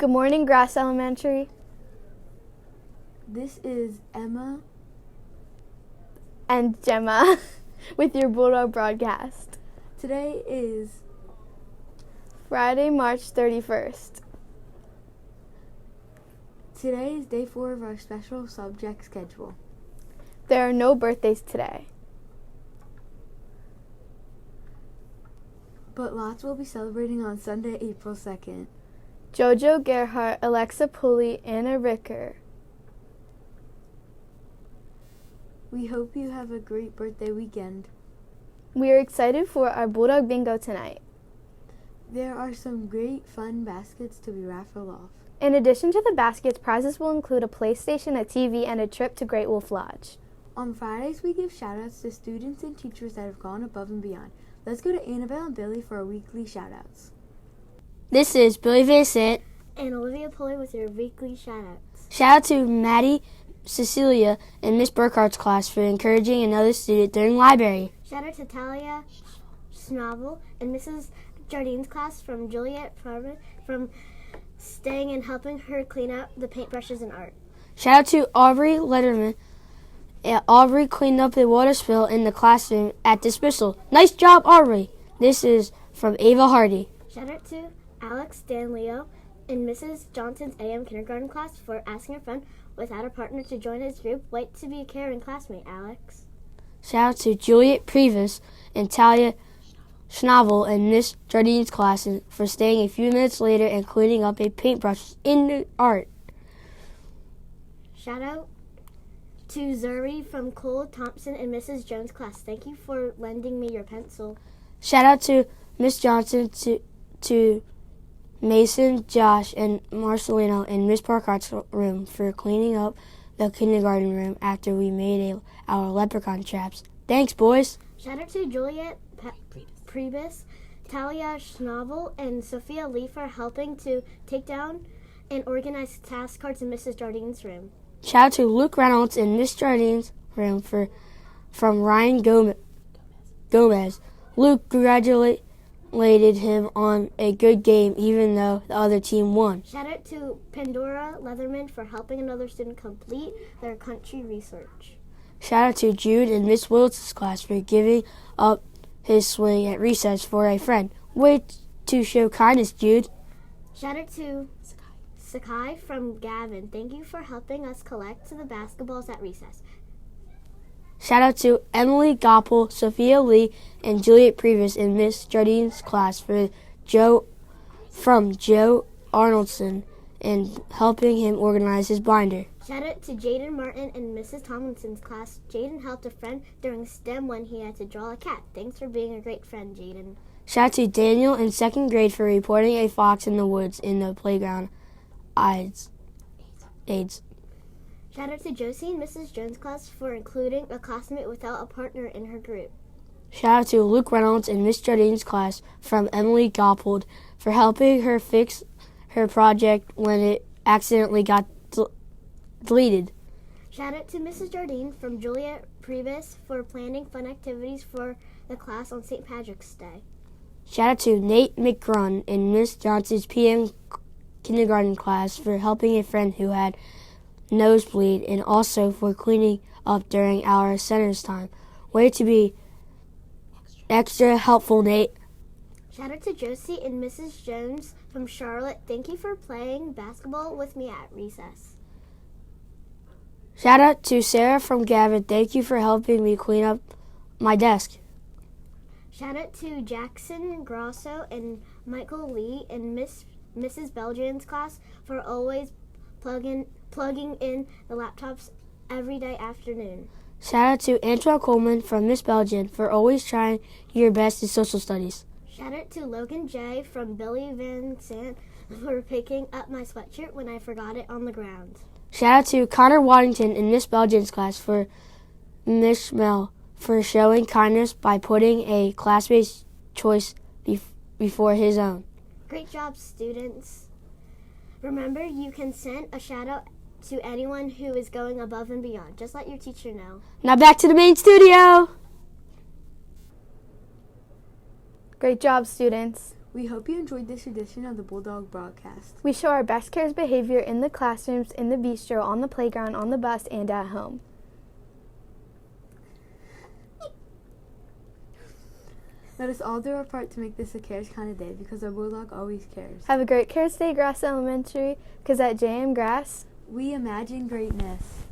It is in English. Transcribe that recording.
Good morning, Grass Elementary. This is Emma And Gemma with your Bulldog broadcast. Today is Friday, March 31st. Today is day 4 of our special subject schedule. There are no birthdays today. But lots will be celebrating on Sunday, April 2nd. Jojo Gerhardt, Alexa Pulley, Anna Ricker. We hope you have a great birthday weekend. We are excited for our Bulldog Bingo tonight. There are some great fun baskets to be raffled off. In addition to the baskets, prizes will include a PlayStation, a TV, and a trip to Great Wolf Lodge. On Fridays, we give shout-outs to students and teachers that have gone above and beyond. Let's go to Annabelle and Billy for our weekly shout-outs. This is Billy Vincent and Olivia Pulley with your weekly shout-outs. Shout out to Maddie, Cecilia, and Miss Burkhart's class for encouraging another student during library. Shout out to Talia Schnavel and Mrs. Jardine's class from Juliet Parman from staying and helping her clean out the paintbrushes and art. Shout out to Aubrey Letterman. Aubrey cleaned up a water spill in the classroom at dismissal. Nice job, Aubrey. This is from Ava Hardy. Shout out to Alex Danleo and Mrs. Johnson's AM kindergarten class for asking her friend without a partner to join his group. Wait to be a caring classmate, Alex. Shout out to Juliet Previs and Talia Schnavel and Miss Jardine's class for staying a few minutes later and cleaning up a paintbrush in the art. Shout out to Zuri from Cole Thompson and Mrs. Jones' class. Thank you for lending me your pencil. Shout out to Miss Johnson, to Mason, Josh, and Marcelino in Miss Parkart's room for cleaning up the kindergarten room after we made our leprechaun traps. Thanks, boys. Shout out to Juliet Prebis, Talia Schnavel, and Sophia Lee for helping to take down and organize task cards in Mrs. Jardine's room. Shout out to Luke Reynolds in Miss Jardine's room from Ryan Gomez. Luke congratulated him on a good game even though the other team won. Shout out to Pandora Leatherman for helping another student complete their country research. Shout out to Jude in Miss Wills' class for giving up his swing at recess for a friend. Way to show kindness, Jude. Shout out to Sakai from Gavin. Thank you for helping us collect the basketballs at recess. Shout out to Emily Goppel, Sophia Lee, and Juliet Previs in Miss Jardine's class for Joe Arnoldson and helping him organize his binder. Shout out to Jaden Martin in Mrs. Tomlinson's class. Jaden helped a friend during STEM when he had to draw a cat. Thanks for being a great friend, Jaden. Shout out to Daniel in 2nd grade for reporting a fox in the woods in the playground. AIDS. Shout out to Josie and Mrs. Jones' class for including a classmate without a partner in her group. Shout out to Luke Reynolds in Miss Jardine's class from Emily Goppold for helping her fix her project when it accidentally got deleted. Shout out to Mrs. Jardine from Juliet Previs for planning fun activities for the class on St. Patrick's Day. Shout out to Nate McGrun in Miss Johnson's PM kindergarten class for helping a friend who had nosebleed and also for cleaning up during our center's time. Way to be extra helpful, Nate. Shout out to Josie and Mrs. Jones from Charlotte. Thank you for playing basketball with me at recess. Shout out to Sarah from Gavin. Thank you for helping me clean up my desk. Shout out to Jackson Grosso and Michael Lee and Mrs. Belgian's class for always plugging in the laptops every day afternoon. Shout out to Antoine Coleman from Miss Belgian for always trying your best in social studies. Shout out to Logan J. from Billy Van Sant for picking up my sweatshirt when I forgot it on the ground. Shout out to Connor Waddington in Miss Belgian's class for Miss Mel for showing kindness by putting a classmate's choice before his own. Great job, students. Remember, you can send a shout out to anyone who is going above and beyond. Just let your teacher know. Now back to the main studio. Great job, students. We hope you enjoyed this edition of the Bulldog Broadcast. We show our best cares behavior in the classrooms, in the bistro, on the playground, on the bus, and at home. Let us all do our part to make this a cares kind of day, because our Bulldog always cares. Have a great Cares Day, Grass Elementary, because at JM Grass, we imagine greatness.